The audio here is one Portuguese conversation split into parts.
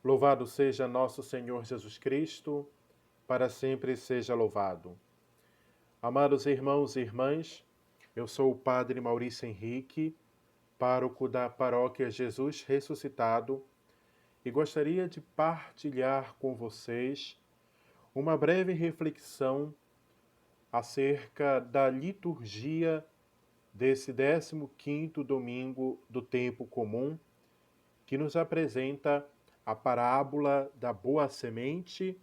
Louvado seja nosso Senhor Jesus Cristo, para sempre seja louvado. Amados irmãos e irmãs, eu sou o Padre Maurício Henrique, pároco da Paróquia Jesus Ressuscitado, e gostaria de partilhar com vocês uma breve reflexão acerca da liturgia desse 15º domingo do tempo comum, que nos apresenta a parábola da boa semente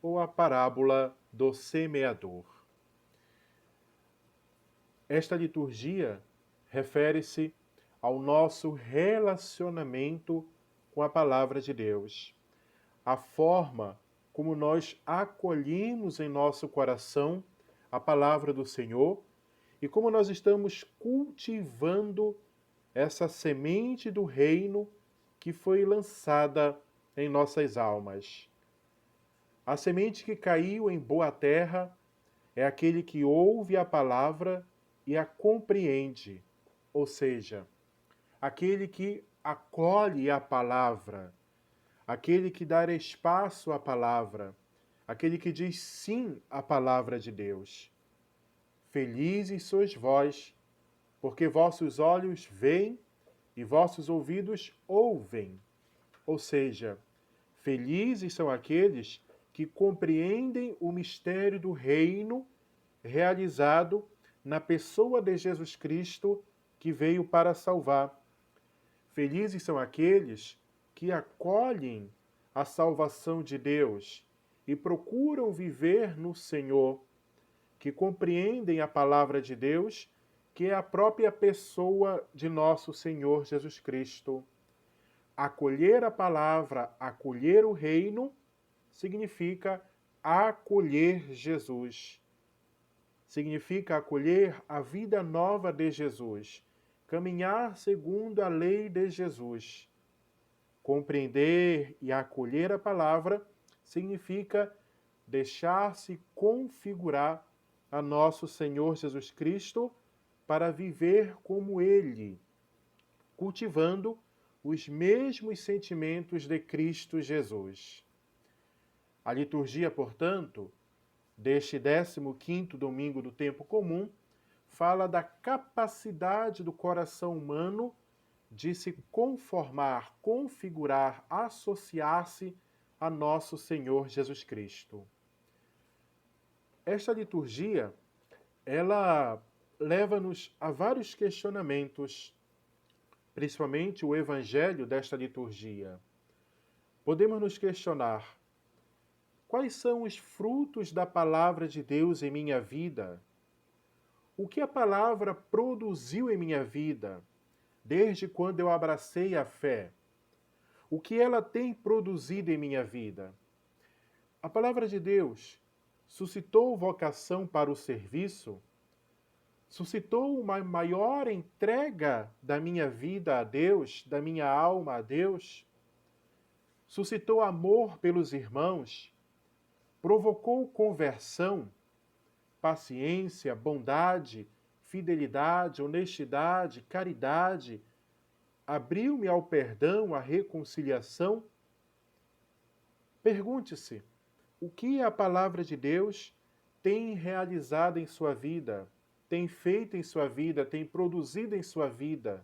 ou a parábola do semeador. Esta liturgia refere-se ao nosso relacionamento com a palavra de Deus, a forma como nós acolhemos em nosso coração a palavra do Senhor e como nós estamos cultivando essa semente do reino que foi lançada em nossas almas. A semente que caiu em boa terra é aquele que ouve a palavra e a compreende, ou seja, aquele que acolhe a palavra, aquele que dá espaço à palavra, aquele que diz sim à palavra de Deus. Felizes sois vós, porque vossos olhos veem e vossos ouvidos ouvem. Ou seja, felizes são aqueles que compreendem o mistério do reino realizado na pessoa de Jesus Cristo que veio para salvar. Felizes são aqueles que acolhem a salvação de Deus e procuram viver no Senhor, que compreendem a palavra de Deus, que é a própria pessoa de nosso Senhor Jesus Cristo. Acolher a palavra, acolher o reino, significa acolher Jesus. Significa acolher a vida nova de Jesus, caminhar segundo a lei de Jesus. Compreender e acolher a palavra significa deixar-se configurar a nosso Senhor Jesus Cristo para viver como Ele, cultivando os mesmos sentimentos de Cristo Jesus. A liturgia, portanto, deste 15º domingo do tempo comum, fala da capacidade do coração humano de se conformar, configurar, associar-se a nosso Senhor Jesus Cristo. Esta liturgia, ela leva-nos a vários questionamentos, principalmente o evangelho desta liturgia. Podemos nos questionar: quais são os frutos da palavra de Deus em minha vida? O que a palavra produziu em minha vida, desde quando eu abracei a fé? O que ela tem produzido em minha vida? A palavra de Deus suscitou vocação para o serviço? Suscitou uma maior entrega da minha vida a Deus, da minha alma a Deus? Suscitou amor pelos irmãos? Provocou conversão, paciência, bondade, fidelidade, honestidade, caridade? Abriu-me ao perdão, à reconciliação? Pergunte-se, o que a palavra de Deus tem realizado em sua vida, tem feito em sua vida, tem produzido em sua vida?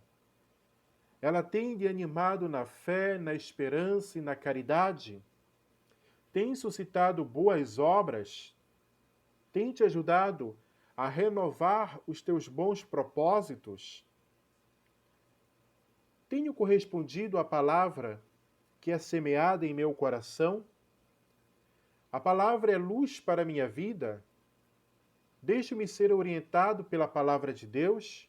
Ela tem lhe animado na fé, na esperança e na caridade? Tem suscitado boas obras? Tem te ajudado a renovar os teus bons propósitos? Tenho correspondido à palavra que é semeada em meu coração? A palavra é luz para a minha vida? Deixo-me ser orientado pela palavra de Deus?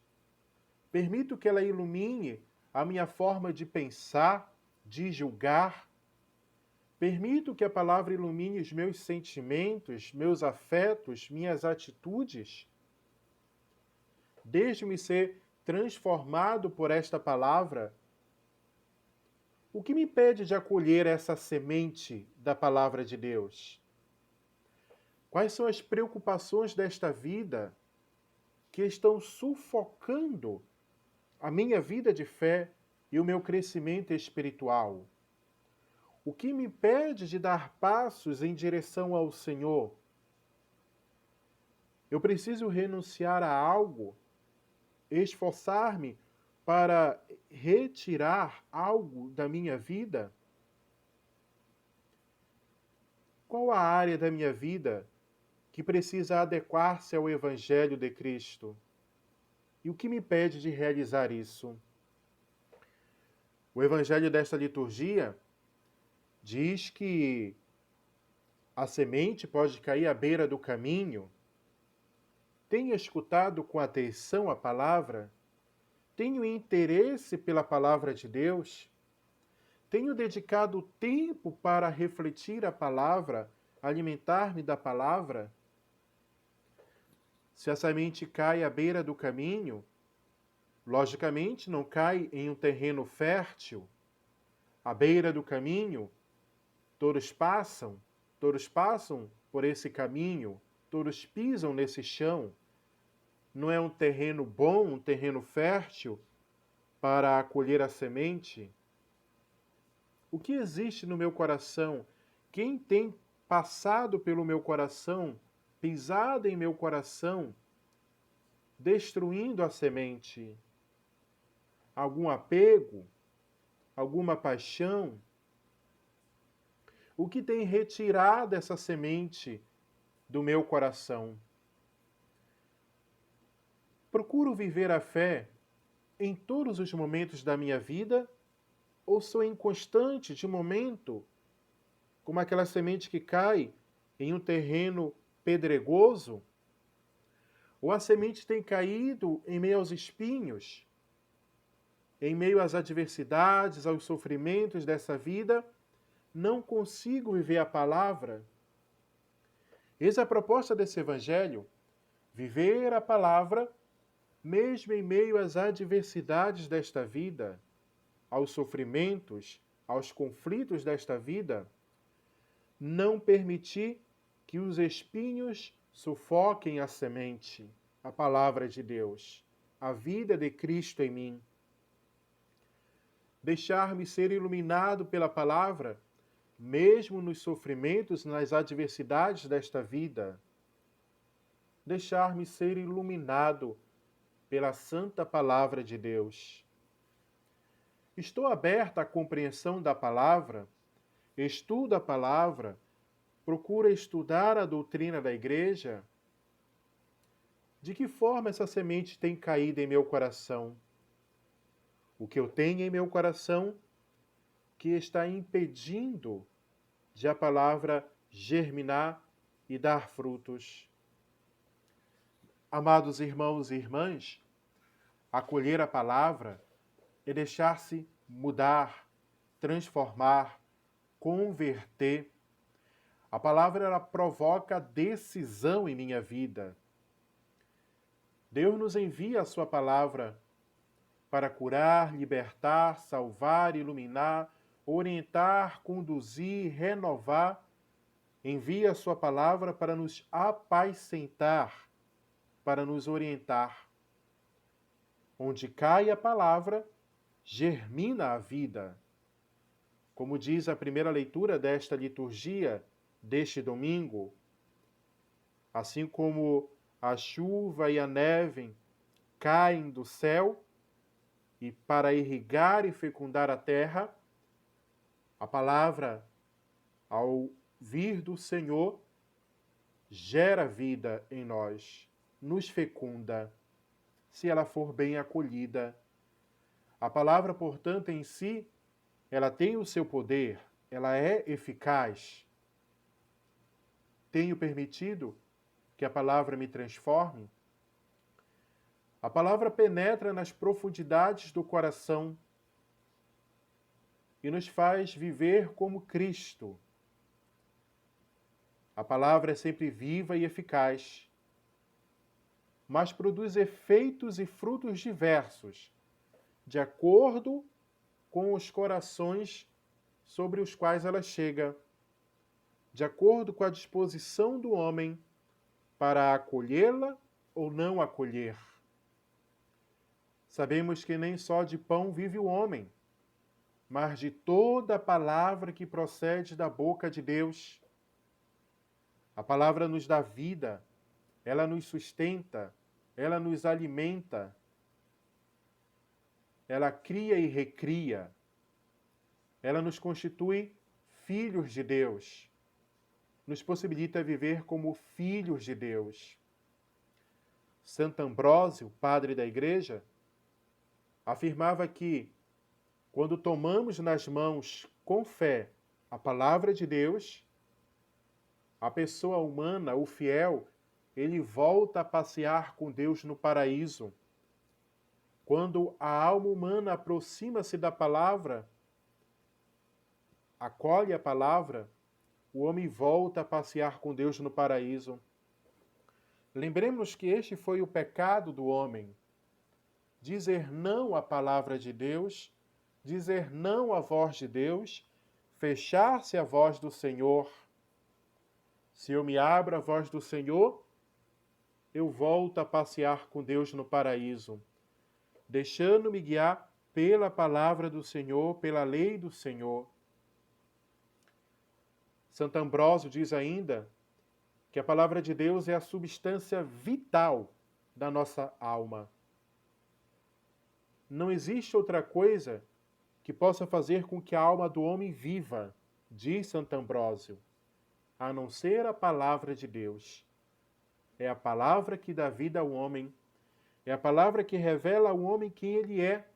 Permito que ela ilumine a minha forma de pensar, de julgar? Permito que a palavra ilumine os meus sentimentos, meus afetos, minhas atitudes? Deixo-me ser transformado por esta palavra? O que me impede de acolher essa semente da palavra de Deus? Quais são as preocupações desta vida que estão sufocando a minha vida de fé e o meu crescimento espiritual? O que me impede de dar passos em direção ao Senhor? Eu preciso renunciar a algo, esforçar-me para retirar algo da minha vida? Qual a área da minha vida que precisa adequar-se ao Evangelho de Cristo? E o que me impede de realizar isso? O Evangelho desta liturgia diz que a semente pode cair à beira do caminho. Tenho escutado com atenção a palavra? Tenho interesse pela palavra de Deus? Tenho dedicado tempo para refletir a palavra, alimentar-me da palavra? Se a semente cai à beira do caminho, logicamente não cai em um terreno fértil. À beira do caminho, todos passam por esse caminho, todos pisam nesse chão. Não é um terreno bom, um terreno fértil para acolher a semente? O que existe no meu coração? Quem tem passado pelo meu coração, pisado em meu coração, destruindo a semente? Algum apego? Alguma paixão? O que tem retirado essa semente do meu coração? Procuro viver a fé em todos os momentos da minha vida ou sou inconstante de momento, como aquela semente que cai em um terreno pedregoso? Ou a semente tem caído em meio aos espinhos, em meio às adversidades, aos sofrimentos dessa vida? Não consigo viver a palavra? Eis a proposta desse evangelho: viver a palavra mesmo em meio às adversidades desta vida, aos sofrimentos, aos conflitos desta vida. Não permitir que os espinhos sufoquem a semente, a palavra de Deus, a vida de Cristo em mim. Deixar-me ser iluminado pela palavra, mesmo nos sofrimentos, nas adversidades desta vida. Deixar-me ser iluminado pela santa palavra de Deus. Estou aberta à compreensão da palavra, estudo a palavra, procuro estudar a doutrina da igreja. De que forma essa semente tem caído em meu coração? O que eu tenho em meu coração que está impedindo de a palavra germinar e dar frutos? Amados irmãos e irmãs, acolher a palavra é deixar-se mudar, transformar, converter. A palavra ela provoca decisão em minha vida. Deus nos envia a sua palavra para curar, libertar, salvar, iluminar, orientar, conduzir, renovar. Envia a sua palavra para nos apacentar, para nos orientar. Onde cai a palavra, germina a vida. Como diz a primeira leitura desta liturgia, deste domingo, assim como a chuva e a neve caem do céu e para irrigar e fecundar a terra, a palavra, ao vir do Senhor, gera vida em nós, nos fecunda, se ela for bem acolhida. A palavra, portanto, em si, ela tem o seu poder, ela é eficaz. Tenho permitido que a palavra me transforme? A palavra penetra nas profundidades do coração e nos faz viver como Cristo. A palavra é sempre viva e eficaz, mas produz efeitos e frutos diversos, de acordo com os corações sobre os quais ela chega, de acordo com a disposição do homem para acolhê-la ou não acolher. Sabemos que nem só de pão vive o homem, mas de toda a palavra que procede da boca de Deus. A palavra nos dá vida, ela nos sustenta, ela nos alimenta, ela cria e recria, ela nos constitui filhos de Deus, nos possibilita viver como filhos de Deus. Santo Ambrósio, padre da Igreja, afirmava que, quando tomamos nas mãos com fé a palavra de Deus, a pessoa humana, o fiel, ele volta a passear com Deus no paraíso. Quando a alma humana aproxima-se da palavra, acolhe a palavra, o homem volta a passear com Deus no paraíso. Lembremos que este foi o pecado do homem: dizer não à palavra de Deus, dizer não à voz de Deus, fechar-se à voz do Senhor. Se eu me abro à voz do Senhor, eu volto a passear com Deus no paraíso, deixando-me guiar pela palavra do Senhor, pela lei do Senhor. Santo Ambrósio diz ainda que a palavra de Deus é a substância vital da nossa alma. Não existe outra coisa que possa fazer com que a alma do homem viva, diz Santo Ambrósio, a não ser a palavra de Deus. É a palavra que dá vida ao homem, é a palavra que revela ao homem quem ele é,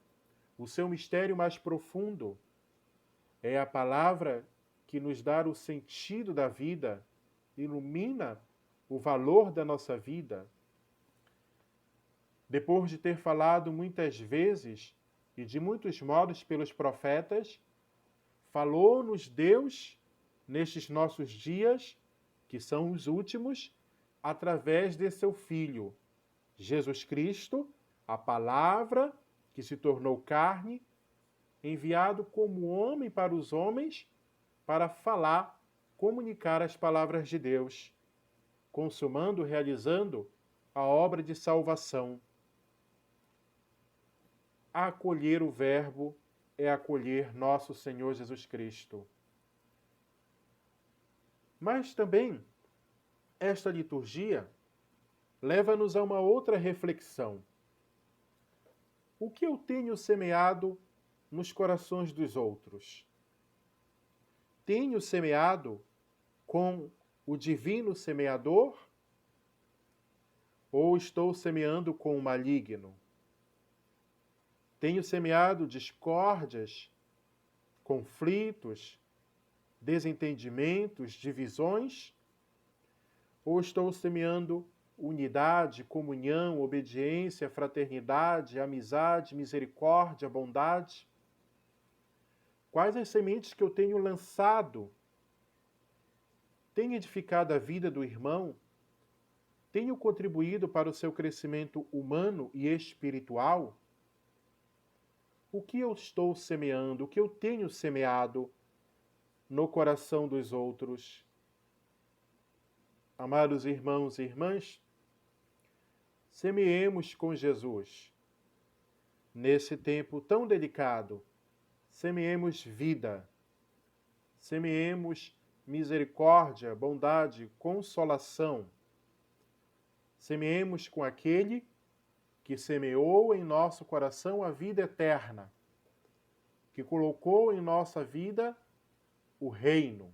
o seu mistério mais profundo. É a palavra que nos dá o sentido da vida, ilumina o valor da nossa vida. Depois de ter falado muitas vezes e de muitos modos pelos profetas, falou-nos Deus nestes nossos dias, que são os últimos, através de seu Filho, Jesus Cristo, a palavra que se tornou carne, enviado como homem para os homens, para falar, comunicar as palavras de Deus, consumando, realizando a obra de salvação. Acolher o Verbo é acolher nosso Senhor Jesus Cristo. Mas também, esta liturgia leva-nos a uma outra reflexão. O que eu tenho semeado nos corações dos outros? Tenho semeado com o divino semeador? Ou estou semeando com o maligno? Tenho semeado discórdias, conflitos, desentendimentos, divisões? Ou estou semeando unidade, comunhão, obediência, fraternidade, amizade, misericórdia, bondade? Quais as sementes que eu tenho lançado? Tenho edificado a vida do irmão? Tenho contribuído para o seu crescimento humano e espiritual? O que eu estou semeando, o que eu tenho semeado no coração dos outros? Amados irmãos e irmãs, semeemos com Jesus. Nesse tempo tão delicado, semeemos vida, semeemos misericórdia, bondade, consolação. Semeemos com aquele que semeou em nosso coração a vida eterna, que colocou em nossa vida o reino.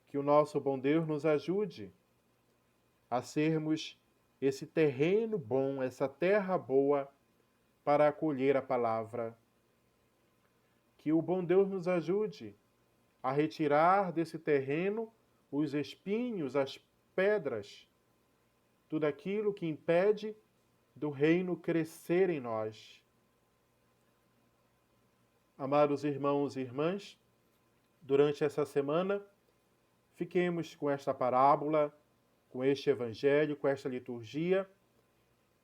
Que o nosso bom Deus nos ajude a sermos esse terreno bom, essa terra boa para acolher a palavra. Que o bom Deus nos ajude a retirar desse terreno os espinhos, as pedras, tudo aquilo que impede do reino crescer em nós. Amados irmãos e irmãs, durante essa semana, fiquemos com esta parábola, com este evangelho, com esta liturgia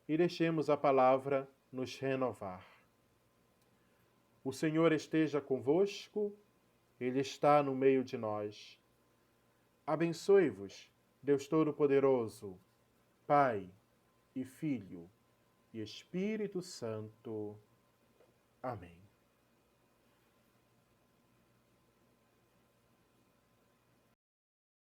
e deixemos a palavra nos renovar. O Senhor esteja convosco, Ele está no meio de nós. Abençoe-vos, Deus Todo-Poderoso, Pai e Filho e Espírito Santo. Amém.